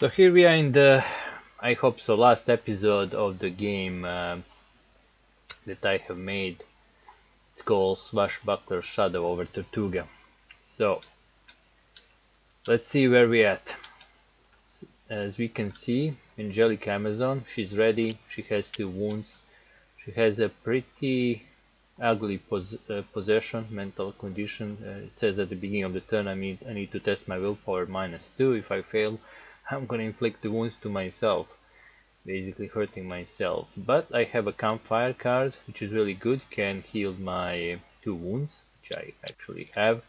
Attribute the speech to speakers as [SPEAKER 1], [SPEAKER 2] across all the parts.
[SPEAKER 1] So here we are in the, I hope so, last episode of the game that I have made. It's called Swashbucklers Shadow over Tortuga. So let's see where we at. As we can see, Angelica Amazon, she's ready. She has 2 wounds. She has a pretty ugly possession, mental condition. It says at the beginning of the turn I need to test my willpower -2. If I fail, I'm gonna inflict the wounds to myself, basically hurting myself. But I have a campfire card, which is really good, can heal my 2 wounds, which I actually have.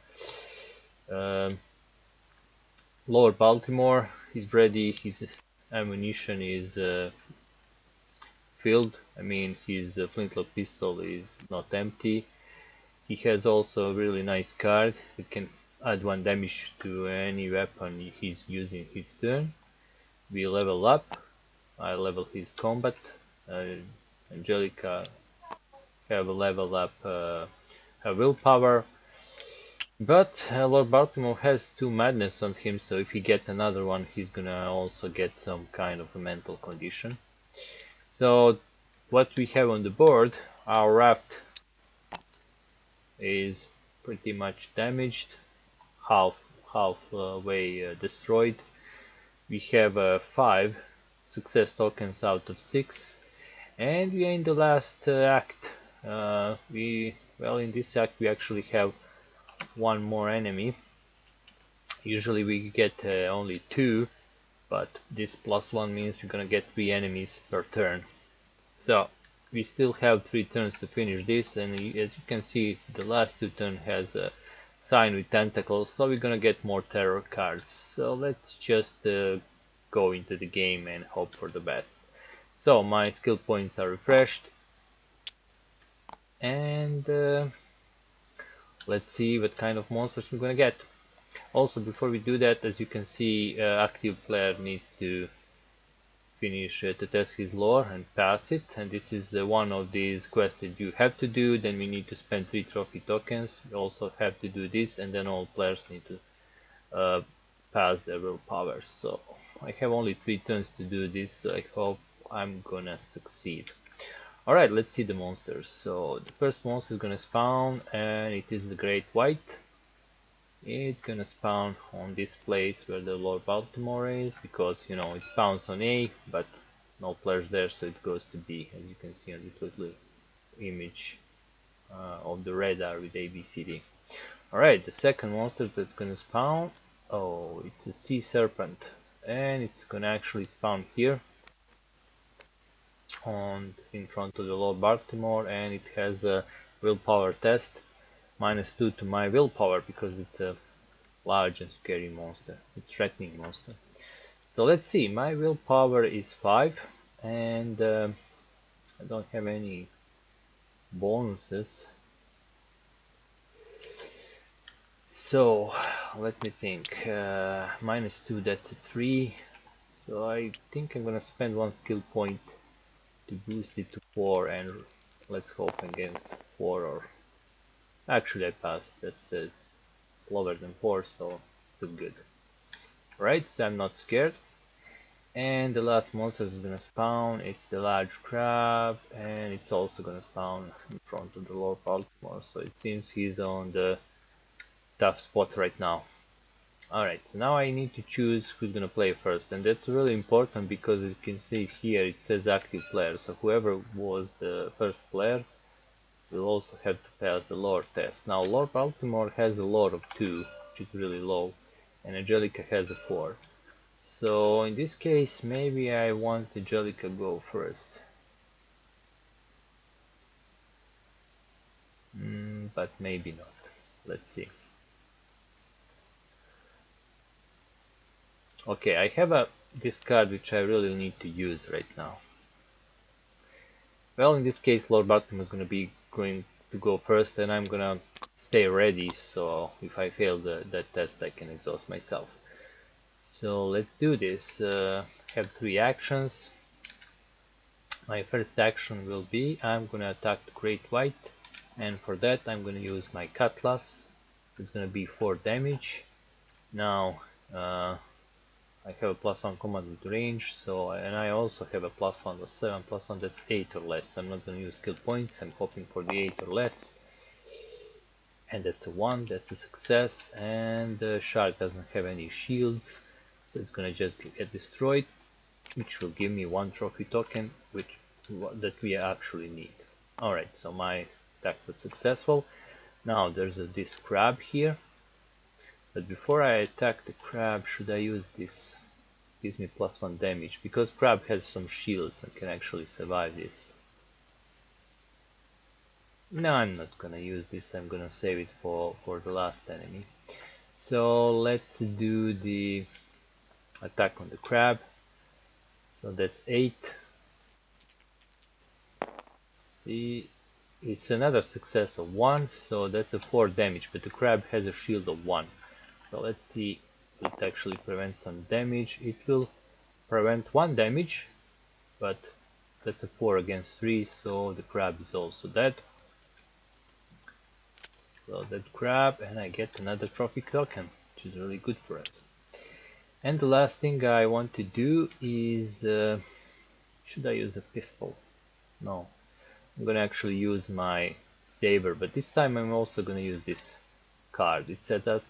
[SPEAKER 1] Lord Baltimore, he's ready, his ammunition is filled. I mean, his flintlock pistol is not empty. He has also a really nice card that can add 1 damage to any weapon he's using his turn. We level up. I level his combat. Angelica have leveled up her willpower. But Lord Baltimore has 2 madness on him, so if he gets another one, he's gonna also get some kind of a mental condition. So what we have on the board, our raft is pretty much damaged, halfway destroyed. We have 5 success tokens out of 6, and we are in the last act. In this act we actually have 1 more enemy. Usually we get only 2, but this +1 means we're gonna get 3 enemies per turn. So we still have 3 turns to finish this, and as you can see, the last 2 turns has a sign with tentacles, so we're gonna get more terror cards. So let's just go into the game and hope for the best. So my skill points are refreshed, and let's see what kind of monsters we're gonna get. Also, before we do that, as you can see, active player needs to finish to test his lore and pass it, and this is one of these quests that you have to do. Then we need to spend 3 trophy tokens. We also have to do this, and then all players need to pass their willpower. So I have only 3 turns to do this, so I hope I'm gonna succeed. Alright, let's see the monsters. So the first monster is gonna spawn, and it is the Great White. It's gonna spawn on this place where the Lord Baltimore is, because you know it spawns on A, but no players there, so it goes to B, as you can see on this little image of the radar with ABCD. Alright, the second monster that's gonna spawn, oh, it's a sea serpent, and it's gonna actually spawn here in front of the Lord Baltimore, and it has a willpower test. -2 to my willpower because it's a large and scary monster. It's a threatening monster. So let's see, my willpower is 5, and I don't have any bonuses. So let me think, -2, that's a 3. So I think I'm gonna spend 1 skill point to boost it to 4, and let's hope I get 4, or actually I passed. That's lower than 4, so still good. Right, so I'm not scared. And the last monster is gonna spawn. It's the large crab, and it's also gonna spawn in front of the Lord Baltimore. So it seems he's on the tough spot right now. Alright, so now I need to choose who's gonna play first, and that's really important because you can see here it says active player. So whoever was the first player will also have to pass the lore test. Now Lord Baltimore has a lore of 2, which is really low, and Angelica has a 4. So in this case, maybe I want Angelica go first. But maybe not. Let's see. Okay, I have this card which I really need to use right now. Well, in this case, Lord Baltimore is going to go first, and I'm gonna stay ready, so if I fail that test, I can exhaust myself. So let's do this. Have 3 actions. My first action will be I'm gonna attack the Great White, and for that I'm gonna use my Cutlass. It's gonna be 4 damage. Now I have a +1 command with range, so and I also have a +1 with 7 +1, that's 8 or less. I'm not going to use skill points, I'm hoping for the 8 or less. And that's a 1, that's a success. And the shark doesn't have any shields, so it's going to just get destroyed, which will give me 1 trophy token, that we actually need. Alright, so my attack was successful. Now there's this crab here. But before I attack the crab, should I use this? Gives me +1 damage, because crab has some shields and can actually survive this. No, I'm not gonna use this, I'm gonna save it for the last enemy. So let's do the attack on the crab. So that's 8. See, it's another success of 1, so that's a 4 damage, but the crab has a shield of 1. So let's see if it actually prevents some damage. It will prevent 1 damage, but that's a 4 against 3, so the crab is also dead. So that crab, and I get another trophy token, which is really good for us. And the last thing I want to do is, should I use a pistol? No, I'm gonna actually use my saber, but this time I'm also gonna use this card. It said that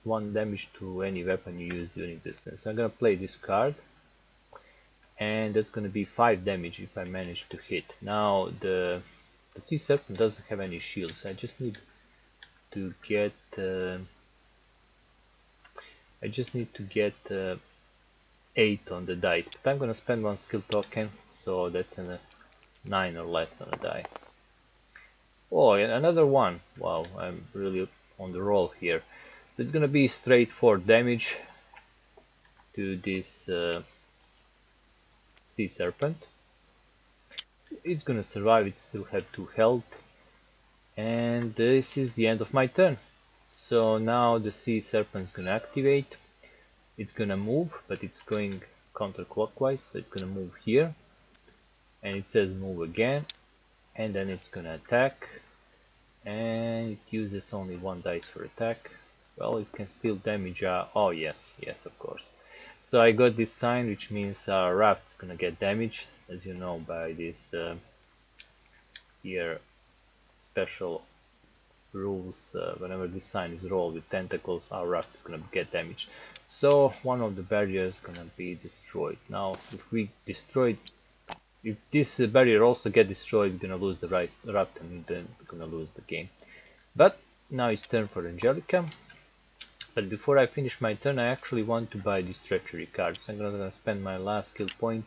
[SPEAKER 1] 1 damage to any weapon you use during this turn. So I'm gonna play this card, and that's gonna be 5 damage if I manage to hit. Now the sea serpent doesn't have any shields, so I just need to get 8 on the dice, but I'm gonna spend 1 skill token, so that's a 9 or less on the die. Oh, and another one. Wow, I'm really on the roll here. So it's gonna be straight 4 damage to this sea serpent. It's gonna survive, it still have 2 health, and this is the end of my turn. So now the sea serpent's gonna activate. It's gonna move, but it's going counterclockwise, so it's gonna move here, and it says move again, and then it's gonna attack, and it uses only 1 dice for attack. Well, it can still damage. Oh yes, of course. So I got this sign, which means our raft is gonna get damaged, as you know by this here special rules. Whenever this sign is rolled with tentacles, our raft is gonna get damaged. So one of the barriers is gonna be destroyed. Now, if this barrier also get destroyed, we're gonna lose the raft, and then we're gonna lose the game. But now it's turn for Angelica. But before I finish my turn, I actually want to buy this treachery card. So I'm gonna spend my last skill point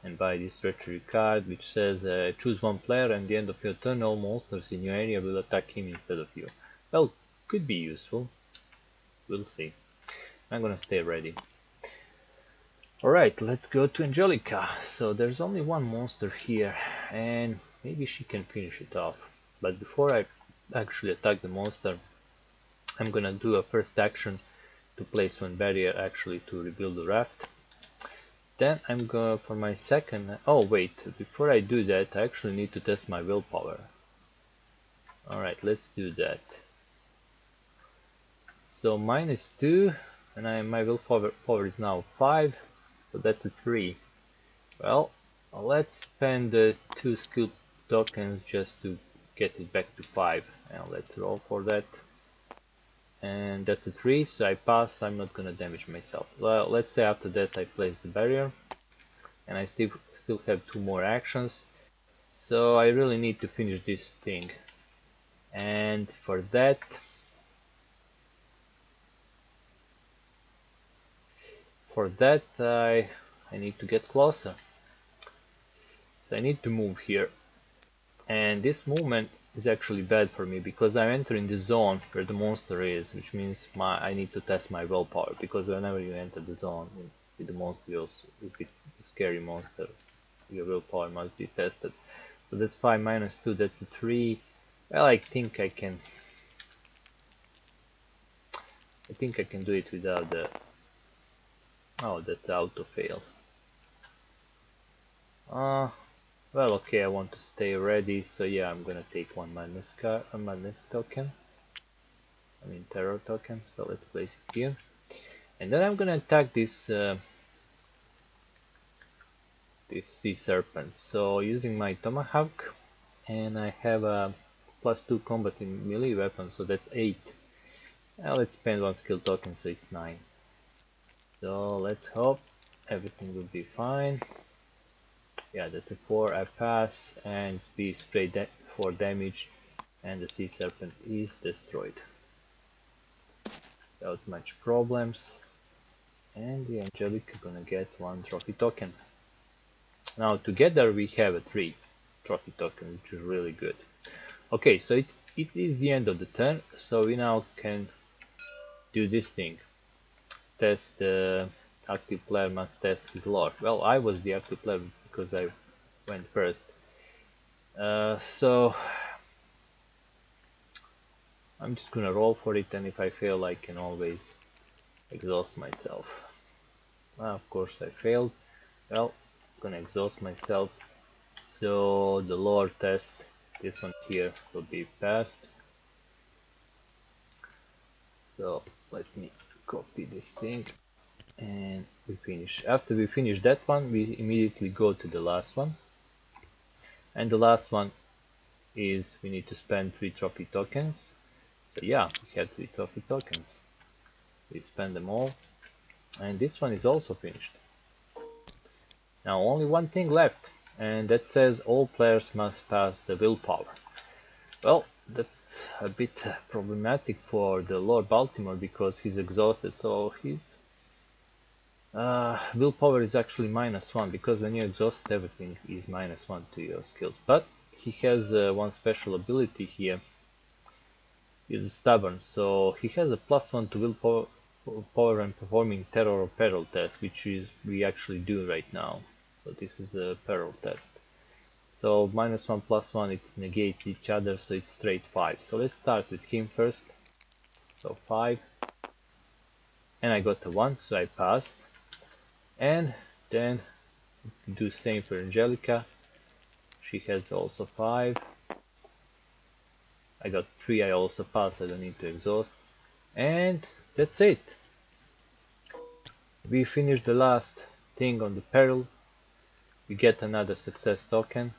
[SPEAKER 1] and buy this treachery card, which says choose 1 player, and at the end of your turn all monsters in your area will attack him instead of you. Well, could be useful. We'll see. I'm gonna stay ready. Alright, let's go to Angelica. So there's only 1 monster here, and maybe she can finish it off. But before I actually attack the monster, I'm gonna do a first action to place 1 barrier, actually to rebuild the raft. Then I'm going for my second. Oh wait, before I do that, I actually need to test my willpower. Alright, let's do that. So -2, and my willpower is now 5, so that's a 3. Well, let's spend 2 skill tokens just to get it back to 5, and let's roll for that. And that's a 3, so I pass. I'm not gonna damage myself. Well, let's say after that I place the barrier, and I still have 2 more actions, so I really need to finish this thing. And for that, I need to get closer. So I need to move here, and this movement is actually bad for me because I'm entering the zone where the monster is, which means I need to test my willpower, because whenever you enter the zone with the monster, if it's a scary monster, your willpower must be tested. So that's 5 -2, that's a 3. Well, I think I can do it without the... Oh, that's auto fail. Well, okay, I want to stay ready, so yeah, I'm gonna take 1 madness token. I mean terror token, so let's place it here. And then I'm gonna attack this this sea serpent. So using my tomahawk, and I have a +2 combat in melee weapon, so that's 8. Now let's spend 1 skill token, so it's 9. So let's hope everything will be fine. Yeah, that's a 4. I pass, and be straight 4 damage, and the sea serpent is destroyed without much problems. And the Angelica gonna get 1 trophy token. Now together we have a 3 trophy token, which is really good. Okay, so it is the end of the turn, so we now can do this thing. Test the active player must test his lore. Well, I was the active player because I went first. So I'm just gonna roll for it, and if I fail I can always exhaust myself. Of course I failed. Well, I'm gonna exhaust myself. So the lore test, this one here, will be passed. So let me copy this thing, and we finish. After we finish that one, we immediately go to the last one. And the last one is we need to spend 3 trophy tokens. So yeah, we had 3 trophy tokens. We spend them all. And this one is also finished. Now only one thing left, and that says all players must pass the willpower. Well, that's a bit problematic for the Lord Baltimore because he's exhausted, so his willpower is actually -1, because when you exhaust everything is -1 to your skills. But he has one special ability here. He's stubborn, so he has a +1 to willpower when performing terror or peril test, which is we actually do right now. So this is a peril test. So -1 +1, it negates each other, so it's straight 5. So let's start with him first. So 5, and I got a 1, so I passed. And then do same for Angelica. She has also 5. I got 3, I also passed, I don't need to exhaust. And that's it. We finished the last thing on the peril. We get another success token.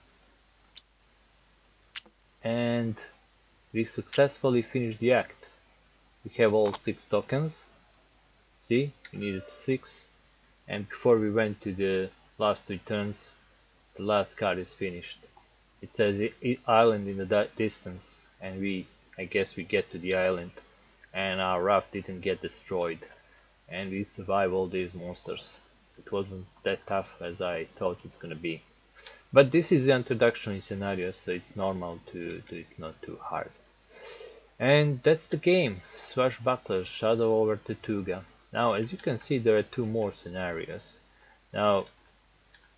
[SPEAKER 1] And we successfully finished the act. We have all 6 tokens. See, we needed 6. And before we went to the last 3 turns, the last card is finished. It says island in the distance, and I guess we get to the island, and our raft didn't get destroyed, and we survive all these monsters. It wasn't that tough as I thought it's gonna be. But this is the introductory scenario, so it's normal it's not too hard. And that's the game, Swashbucklers, Shadow over Tortuga. Now, as you can see, there are 2 more scenarios. Now,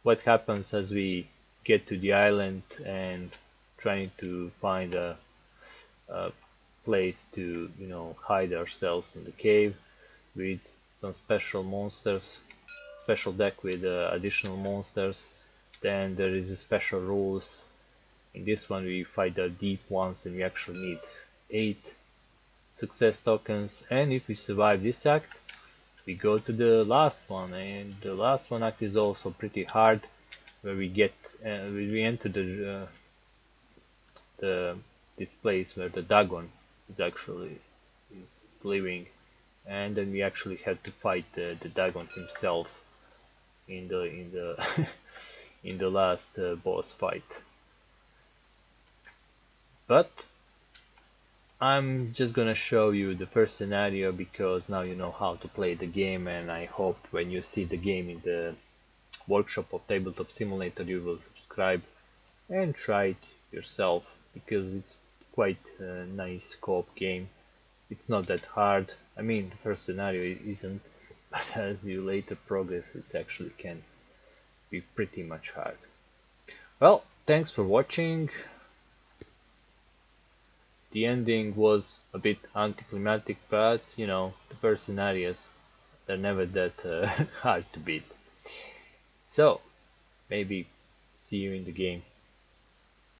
[SPEAKER 1] what happens as we get to the island and trying to find a place to, hide ourselves in the cave with some special monsters, special deck with additional monsters. Then there is a special rules. In this one we fight the deep ones, and we actually need 8 success tokens, and if we survive this act we go to the last one, and the last one act is also pretty hard, where we enter this place where the Dagon is actually living, and then we actually have to fight the Dagon himself in the in the last boss fight. But I'm just gonna show you the first scenario because now you know how to play the game, and I hope when you see the game in the workshop of Tabletop Simulator you will subscribe and try it yourself, because it's quite a nice co-op game. It's not that hard. I mean, the first scenario isn't, but as you later progress it actually can be pretty much hard. Well, thanks for watching. The ending was a bit anticlimactic, but the first scenarios, they're never that hard to beat. So, maybe see you in the game.